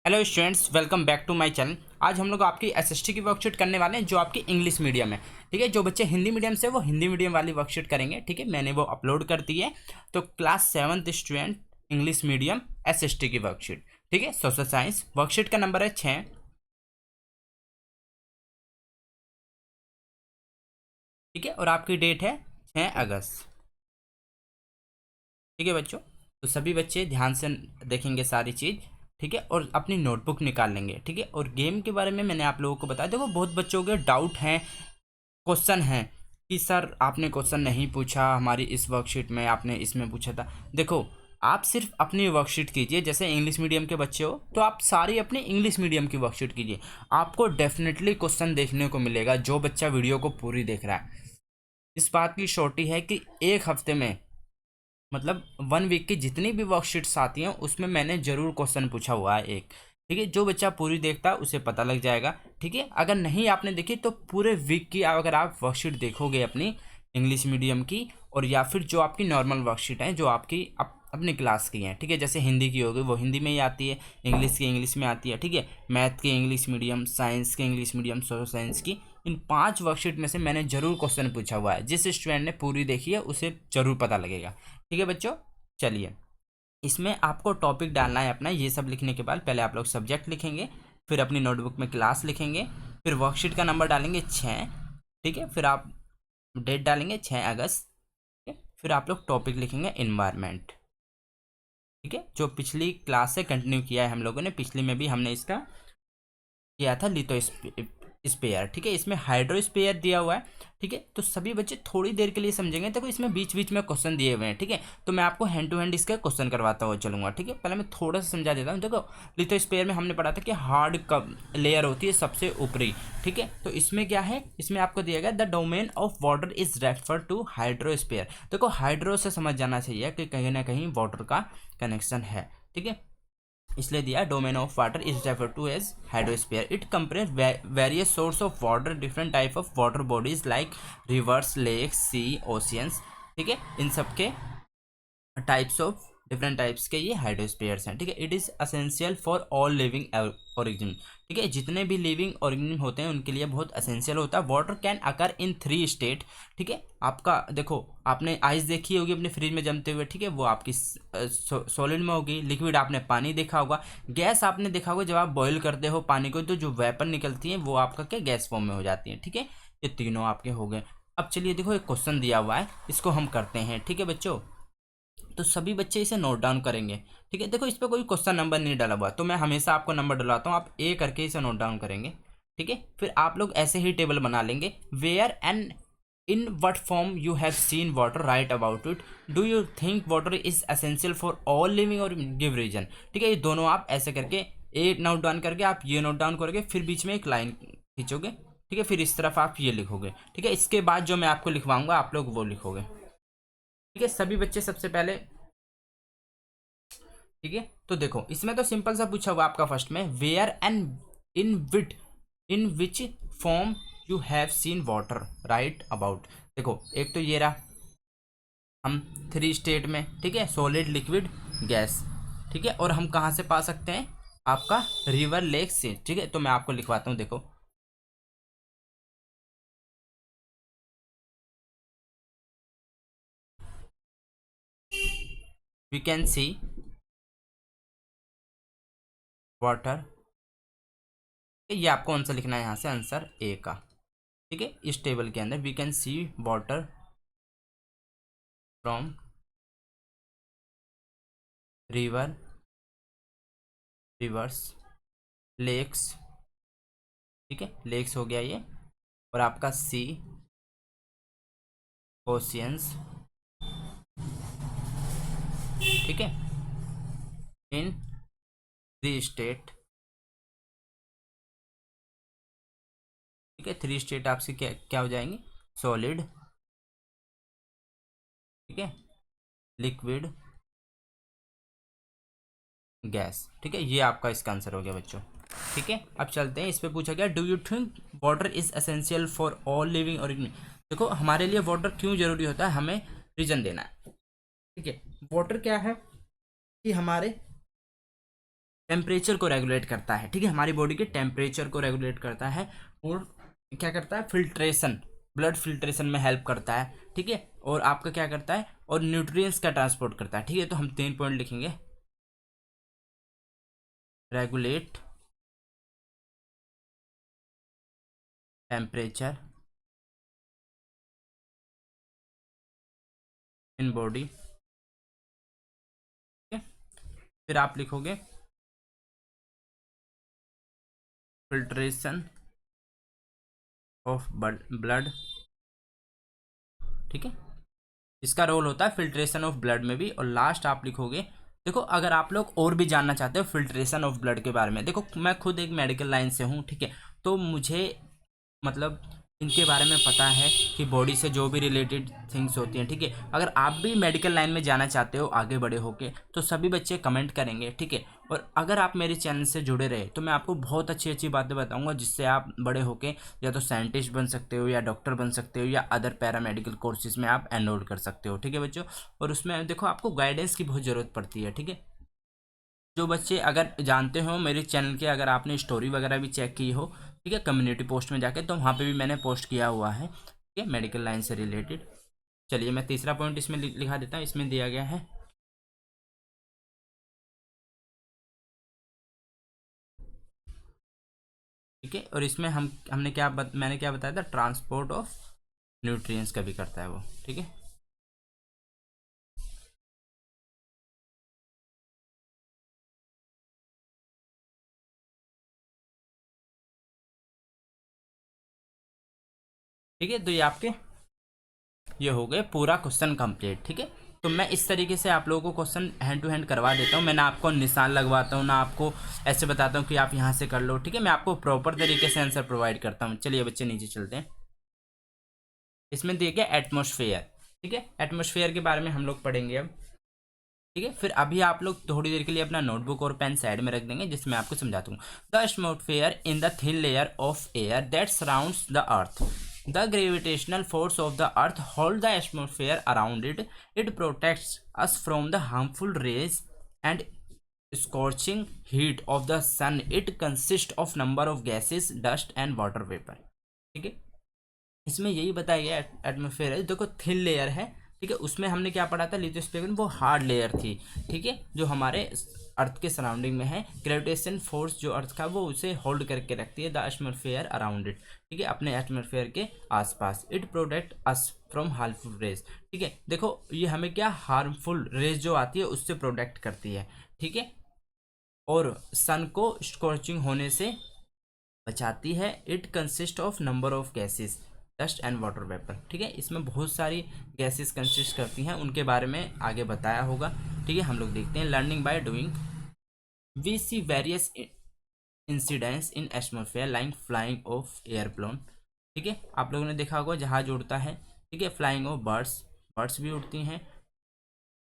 Hello students, welcome back to my channel. आज हम लोग आपकी एसएसटी की वर्कशीट करने वाले हैं जो आपकी इंग्लिश मीडियम है। ठीक है, जो बच्चे हिंदी मीडियम से वो हिंदी मीडियम वाली वर्कशीट करेंगे। ठीक है, मैंने वो अपलोड कर दी है। तो class 7th student English medium SST की वर्कशीट। ठीक है, सोशल साइंस वर्कशीट का नंबर है 6। ठीक है, और आपकी डेट है 6 अगस्त। ठीक है बच्चों, तो सभी बच्चे ध्यान से देखेंगे सारी चीज़। ठीक है, और अपनी नोटबुक निकाल लेंगे। ठीक है, और गेम के बारे में मैंने आप लोगों को बताया। देखो, बहुत बच्चों के डाउट हैं, क्वेश्चन है कि सर आपने क्वेश्चन नहीं पूछा हमारी इस वर्कशीट में, आपने इसमें पूछा था। देखो, आप सिर्फ अपनी वर्कशीट कीजिए। जैसे इंग्लिश मीडियम के बच्चे हो तो आप सारी अपनी इंग्लिश मीडियम की वर्कशीट कीजिए। आपको डेफिनेटली क्वेश्चन देखने को मिलेगा जो बच्चा वीडियो को पूरी देख रहा है। इस बात की श्योरिटी है कि एक हफ्ते में, मतलब 1 वीक की जितनी भी वर्कशीट्स आती हैं उसमें मैंने जरूर क्वेश्चन पूछा हुआ है एक। ठीक है, जो बच्चा पूरी देखता है उसे पता लग जाएगा। ठीक है, अगर नहीं आपने देखी तो पूरे वीक की अगर आप वर्कशीट देखोगे अपनी इंग्लिश मीडियम की, और या फिर जो आपकी नॉर्मल वर्कशीट है जो आपकी अपनी क्लास की हैं। ठीक है, जैसे हिंदी की होगी वो हिंदी में ही आती है, इंग्लिश की इंग्लिश में आती है। ठीक है, मैथ की इंग्लिश मीडियम, साइंस की इंग्लिश मीडियम, सोशल साइंस की, इन 5 वर्कशीट में से मैंने जरूर क्वेश्चन पूछा हुआ है। जिस स्टूडेंट ने पूरी देखी है उसे जरूर पता लगेगा। ठीक है बच्चों, चलिए, इसमें आपको टॉपिक डालना है अपना। ये सब लिखने के बाद पहले आप लोग सब्जेक्ट लिखेंगे, फिर अपनी नोटबुक में क्लास लिखेंगे, फिर वर्कशीट का नंबर डालेंगे 6। ठीक है, फिर आप डेट डालेंगे 6 अगस्त। ठीक है, फिर आप लोग टॉपिक लिखेंगे इन्वायरमेंट। ठीक है, जो पिछली क्लास से कंटिन्यू किया है हम लोगों ने, पिछली में भी हमने इसका किया था लिथो स्पेयर। ठीक है, इसमें हाइड्रो स्पेयर दिया हुआ है। ठीक है, तो सभी बच्चे थोड़ी देर के लिए समझेंगे। देखो, इसमें बीच बीच में क्वेश्चन दिए हुए हैं। ठीक है, तो मैं आपको हैंड टू हैंड इसका क्वेश्चन करवाता हुआ चलूंगा। ठीक है, पहले मैं थोड़ा सा समझा देता हूँ। देखो, लिथो स्पेयर में हमने पढ़ा था कि हार्ड कब लेयर होती है सबसे ऊपरी। ठीक है, तो इसमें क्या है, इसमें आपको दिया गया the domain of water is refer to hydrosphere. देखो, हाइड्रो से समझ जाना चाहिए कि कहीं ना कहीं वाटर का कनेक्शन है। ठीक है, इसलिए दिया domain of water is refer to as hydrosphere. It compress various source of water, different type of water bodies like rivers, lakes, sea, oceans. ठीक है, इन सब के टाइप्स ऑफ डिफरेंट टाइप्स के ये हाइड्रोस्फीयर्स हैं। ठीक है, it is essential for all living organism. ठीक है, जितने भी लिविंग ऑर्गेनिज्म होते हैं उनके लिए बहुत असेंशियल होता है। Water can occur in 3 state. ठीक है, आपका देखो, आपने आइस देखी होगी अपने फ्रिज में जमते हुए। ठीक है, वो आपकी सॉलिड में होगी। लिक्विड आपने पानी देखा होगा। गैस आपने देखा होगा, जब आप बॉईल करते हो पानी को तो जो वेपर निकलती है वो आपका क्या गैस फॉर्म में हो जाती है। ठीक है, ये तीनों आपके हो गए। अब चलिए, देखो एक क्वेश्चन दिया हुआ है, इसको हम करते हैं। ठीक है बच्चों, तो सभी बच्चे इसे नोट डाउन करेंगे। ठीक है, देखो इस पर कोई क्वेश्चन नंबर नहीं डाला हुआ, तो मैं हमेशा आपको नंबर डलवाता हूँ, आप ए करके इसे नोट डाउन करेंगे। ठीक है, फिर आप लोग ऐसे ही टेबल बना लेंगे। Where and in what form you have seen water, write about it. Do you think water is essential for all living or give reason. ठीक है, ये दोनों आप ऐसे करके ए नोट डाउन करके आप ये नोट डाउन करोगे, फिर बीच में एक लाइन खींचोगे। ठीक है, फिर इस तरफ आप ये लिखोगे। ठीक है, इसके बाद जो मैं आपको लिखवाऊंगा आप लोग वो लिखोगे। ठीक है, सभी बच्चे सबसे पहले। ठीक है, तो देखो इसमें तो सिंपल सा पूछा हुआ आपका फर्स्ट में, where and in which in which form you have seen water, write about. देखो, एक तो ये रहा हम 3 स्टेट में। ठीक है, सॉलिड, लिक्विड, गैस। ठीक है, और हम कहाँ से पा सकते हैं, आपका रिवर, लेक से। ठीक है, तो मैं आपको लिखवाता हूँ, देखो। We can see water. ये आपको आंसर लिखना है यहाँ से, आंसर ए का। ठीक है, इस टेबल के अंदर we can see water from river, rivers, lakes. ठीक है, लेक्स हो गया ये, और आपका सी, ओशियंस। ठीक है, इन 3 स्टेट। ठीक है, 3 स्टेट आपसे क्या क्या हो जाएंगे, सॉलिड, ठीक है, लिक्विड, गैस। ठीक है, ये आपका इसका आंसर हो गया बच्चों। ठीक है, अब चलते हैं, इस पे पूछा गया, do you think water is essential for all living organism. देखो, हमारे लिए वाटर क्यों जरूरी होता है, हमें रीजन देना है। ठीक है, वाटर क्या है कि हमारे टेम्परेचर को रेगुलेट करता है, ठीक है, हमारी बॉडी के टेम्परेचर को रेगुलेट करता है। और क्या करता है, फिल्ट्रेशन, ब्लड फिल्ट्रेशन में हेल्प करता है, ठीक है। और आपका क्या करता है, और न्यूट्रिएंट्स का ट्रांसपोर्ट करता है, ठीक है। तो हम 3 पॉइंट लिखेंगे, रेगुलेट टेम्परेचर इन बॉडी, ठीक है। फिर आप लिखोगे फिल्ट्रेशन ऑफ ब्लड, ठीक है, इसका रोल होता है फिल्ट्रेशन ऑफ ब्लड में भी। और लास्ट आप लिखोगे, देखो अगर आप लोग और भी जानना चाहते हो फिल्ट्रेशन ऑफ ब्लड के बारे में, देखो मैं खुद एक मेडिकल लाइन से हूँ, ठीक है, तो मुझे मतलब इनके बारे में पता है कि बॉडी से जो भी रिलेटेड थिंग्स होती हैं, ठीक है। अगर आप भी मेडिकल लाइन में जाना चाहते हो आगे बड़े होके, तो सभी बच्चे कमेंट करेंगे, ठीक है। और अगर आप मेरे चैनल से जुड़े रहे तो मैं आपको बहुत अच्छी अच्छी बातें बताऊंगा, जिससे आप बड़े होके या तो साइंटिस्ट बन सकते हो, या डॉक्टर बन सकते हो, या अदर पैरामेडिकल कोर्सेज में आप एनरोल कर सकते हो, ठीक है बच्चों। और उसमें देखो आपको गाइडेंस की बहुत ज़रूरत पड़ती है, ठीक है। जो बच्चे अगर जानते हो मेरे चैनल के, अगर आपने स्टोरी वगैरह भी चेक की हो, ठीक है, कम्युनिटी पोस्ट में जाके, तो वहाँ पे भी मैंने पोस्ट किया हुआ है, ठीक है, मेडिकल लाइन से रिलेटेड। चलिए मैं तीसरा पॉइंट इसमें लिखा देता हूँ, इसमें दिया गया है, ठीक है। और इसमें हमने मैंने क्या बताया था, ट्रांसपोर्ट ऑफ न्यूट्रिएंट्स का भी करता है वो, ठीक है। ठीक है, तो ये आपके ये हो गए पूरा क्वेश्चन कंप्लीट, ठीक है। तो मैं इस तरीके से आप लोगों को क्वेश्चन हैंड टू हैंड करवा देता हूँ, मैं ना आपको निशान लगवाता हूँ, ना आपको ऐसे बताता हूँ कि आप यहाँ से कर लो, ठीक है। मैं आपको प्रॉपर तरीके से आंसर प्रोवाइड करता हूँ। चलिए बच्चे नीचे चलते हैं। इसमें दिया गया एटमॉस्फेयर, ठीक है, एटमॉस्फेयर के बारे में हम लोग पढ़ेंगे अब, ठीक है। फिर अभी आप लोग थोड़ी देर के लिए अपना नोटबुक और पेन साइड में रख देंगे, जिसमें आपको समझाता हूँ। The atmosphere in the thin layer of air that surrounds the earth, the gravitational force of the earth hold the atmosphere around it. It protects us from the harmful rays and scorching heat of the sun. It consists of number of gases, dust and water vapor, ठीक है। इसमें यही बताया गया atmosphere है, देखो thin layer है, ठीक है। उसमें हमने क्या पढ़ा था, लिथोस्फीयर वो हार्ड लेयर थी, ठीक है, जो हमारे अर्थ के सराउंडिंग में है। ग्रेविटेशन फोर्स जो अर्थ का वो उसे होल्ड करके रखती है, द एटमॉस्फेयर अराउंड इट, ठीक है, अपने एटमॉस्फेयर के आसपास। It protect us from harmful rays, ठीक है। देखो ये हमें क्या हार्मफुल रेज जो आती है उससे प्रोटेक्ट करती है, ठीक है। और सन को स्कॉचिंग होने से बचाती है। It consist of number of gases, dust and water vapour, ठीक है। इसमें बहुत सारी गैसेस कंसिस्ट करती हैं, उनके बारे में आगे बताया होगा, ठीक है। हम लोग देखते हैं, learning by doing. We see various incidents in atmosphere like flying of airplane, ठीक है। आप लोगों ने देखा होगा जहाज उड़ता है, ठीक है, फ्लाइंग ऑफ बर्ड्स, बर्ड्स भी उड़ती हैं,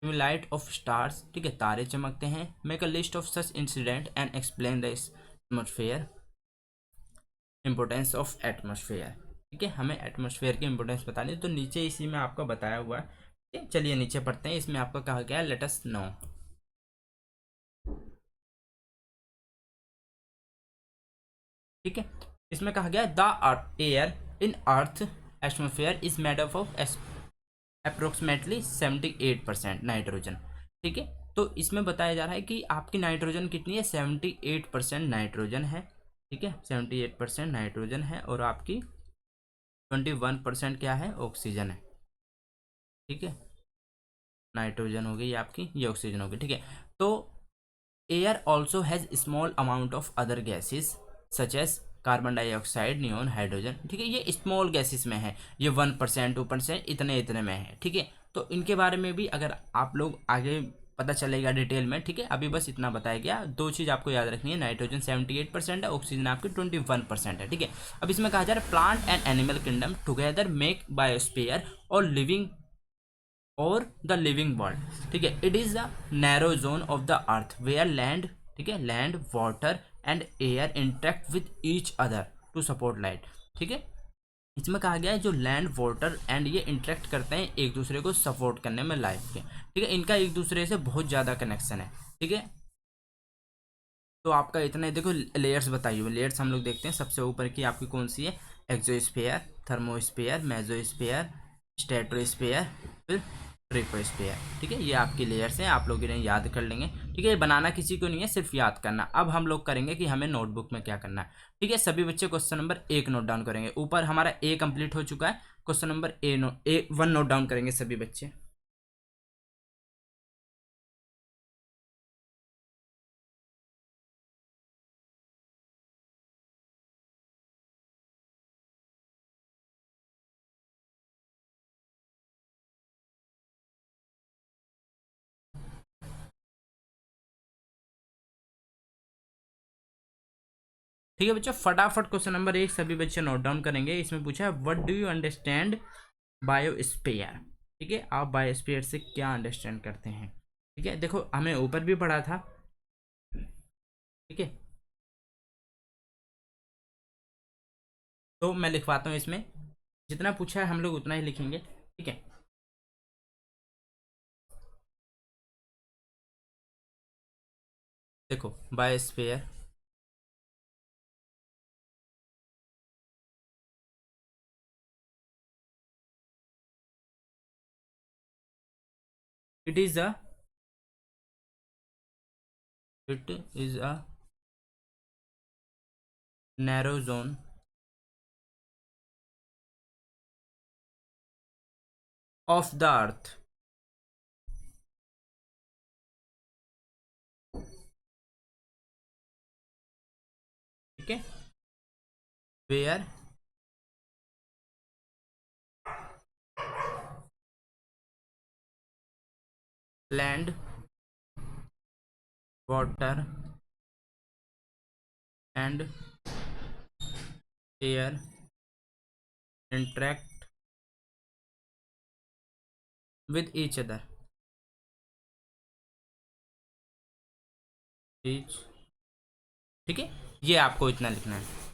लाइट ऑफ स्टार्स, ठीक है, तारे चमकते हैं। Make a list of such incident and explain the atmosphere, importance of atmosphere, ठीक है। हमें एटमॉस्फेयर की इंपॉर्टेंस बतानी है, तो नीचे इसी में आपको बताया हुआ है, ठीक है। चलिए नीचे पढ़ते हैं, इसमें आपको कहा गया है लेट अस नो, ठीक है। इसमें कहा गया the air in earth atmosphere is made up of approximately 78% nitrogen, ठीक है। तो इसमें बताया जा रहा है कि आपकी नाइट्रोजन कितनी है, 78% नाइट्रोजन है, ठीक है, 78% नाइट्रोजन है, और आपकी 21% क्या है, ऑक्सीजन है, ठीक है। नाइट्रोजन हो गई आपकी, ये ऑक्सीजन हो गई, ठीक है। तो air also has small amount of other gases such as carbon dioxide, neon, hydrogen, ठीक है। ये स्मॉल गैसेस में है, ये 1%, 2%, इतने इतने में है, ठीक है। तो इनके बारे में भी अगर आप लोग आगे पता चलेगा डिटेल में, ठीक है। अभी बस इतना बताया गया, दो चीज़ आपको याद रखनी है, नाइट्रोजन 78% है, ऑक्सीजन आपकी 21% है, ठीक है। अब इसमें कहा जा रहा है plant and animal kingdom together make biosphere or living or the living world, ठीक है। It is the narrow zone of the earth where land, ठीक है, land water and air interact with each other to support light, ठीक है। इसमें कहा गया है जो लैंड वाटर एंड ये इंटरेक्ट करते हैं एक दूसरे को सपोर्ट करने में लाइफ के, ठीक है। इनका एक दूसरे से बहुत ज़्यादा कनेक्शन है, ठीक है। तो आपका इतना ही देखो लेयर्स बताई हुई। लेयर्स हम लोग देखते हैं सबसे ऊपर की आपकी कौन सी है, एक्सोस्फीयर, थर्मोस्फीयर, मेसोस्फीयर, स्ट्रेटोस्फीयर, फिर ट्रिपोस्फीयर। ठीक है, ये आपकी लेयर्स हैं, आप लोग इन्हें याद कर लेंगे। ठीक है, ये बनाना किसी को नहीं है, सिर्फ याद करना। अब हम लोग करेंगे कि हमें नोटबुक में क्या करना है। ठीक है, सभी बच्चे क्वेश्चन नंबर 1 नोट डाउन करेंगे। ऊपर हमारा ए कंप्लीट हो चुका है, question number A1 note down करेंगे सभी बच्चे। ठीक है बच्चों, फटाफट क्वेश्चन नंबर 1 सभी बच्चे नोट डाउन करेंगे। इसमें पूछा है what do you understand biosphere. ठीक है, आप बायोस्फीयर से क्या अंडरस्टैंड करते हैं। ठीक है, देखो हमें ऊपर भी पढ़ा था। ठीक है, तो मैं लिखवाता हूँ इसमें, जितना पूछा है हम लोग उतना ही लिखेंगे। ठीक है, देखो biosphere it is a it is a narrow zone of the earth. ठीक है, where land, water and air interact with each other. Each, ठीक है, ये आपको इतना लिखना है।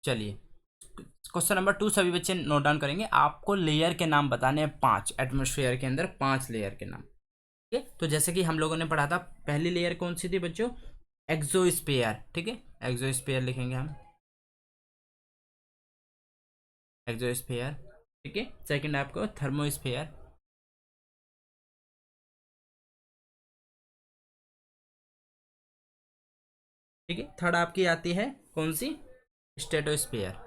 चलिए, क्वेश्चन नंबर 2 सभी बच्चे नोट डाउन करेंगे। आपको लेयर के नाम बताने हैं 5, एटमॉस्फेयर के अंदर 5 लेयर के नाम। ठीक है, तो जैसे कि हम लोगों ने पढ़ा था, पहली लेयर कौन सी थी बच्चों, एक्सोस्फीयर। ठीक है, एक्सोस्फीयर लिखेंगे हम, एक्सोस्फीयर। ठीक है, सेकंड आपको थर्मोस्फीयर। ठीक है, थर्ड आपकी आती है कौन सी, स्ट्रेटोस्फीयर।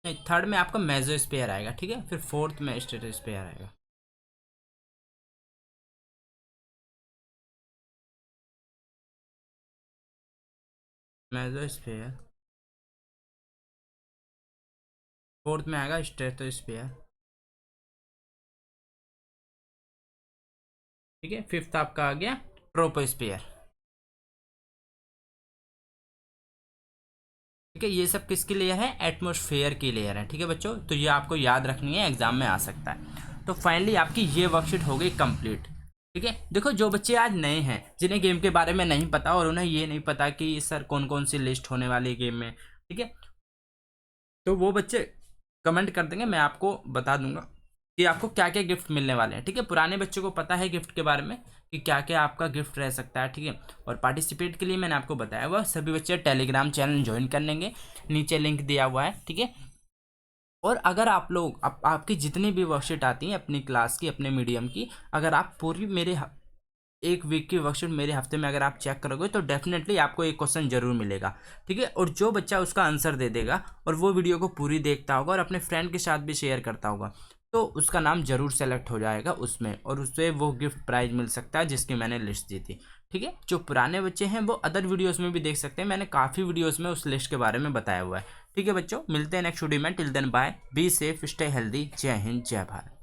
नहीं, थर्ड में आपका मेसोस्फीयर आएगा। ठीक है, फिर फोर्थ में स्ट्रेटोस्फीयर आएगा। मेसोस्फीयर, फोर्थ में आएगा स्ट्रेटोस्फीयर। ठीक है, फिफ्थ आपका आ गया ट्रोपोस्फीयर। ठीक है, ये सब किसकी लेयर है, एटमॉस्फेयर की लेयर है। ठीक है बच्चों, तो ये आपको याद रखनी है, एग्जाम में आ सकता है। तो फाइनली आपकी ये वर्कशीट हो गई कंप्लीट। ठीक है, देखो जो बच्चे आज नए हैं, जिन्हें गेम के बारे में नहीं पता और उन्हें ये नहीं पता कि सर कौन कौन सी लिस्ट होने वाली है गेम में, ठीक है, तो वो बच्चे कमेंट कर देंगे, मैं आपको बता दूंगा कि आपको क्या क्या गिफ्ट मिलने वाले हैं। ठीक है, पुराने बच्चों को पता है गिफ्ट के बारे में कि क्या क्या आपका गिफ्ट रह सकता है। ठीक है, और पार्टिसिपेट के लिए मैंने आपको बताया हुआ, सभी बच्चे टेलीग्राम चैनल ज्वाइन कर लेंगे, नीचे लिंक दिया हुआ है। ठीक है, और अगर आप लोग आपकी जितनी भी वर्कशीट आती हैं अपनी क्लास की, अपने मीडियम की, अगर आप पूरी मेरे एक वीक की वर्कशीट मेरे हफ्ते में अगर आप चेक करोगे तो डेफिनेटली आपको एक क्वेश्चन जरूर मिलेगा। ठीक है, और जो बच्चा उसका आंसर दे देगा और वो वीडियो को पूरी देखता होगा और अपने फ्रेंड के साथ भी शेयर करता होगा, तो उसका नाम जरूर सेलेक्ट हो जाएगा उसमें, और उससे वो गिफ्ट प्राइज मिल सकता है जिसकी मैंने लिस्ट दी थी। ठीक है, जो पुराने बच्चे हैं वो अदर वीडियोस में भी देख सकते हैं, मैंने काफ़ी वीडियोस में उस लिस्ट के बारे में बताया हुआ है। ठीक है बच्चों, मिलते हैं नेक्स्ट वीडियो में। Till then bye, be safe, stay healthy, जय हिंद, जय भारत।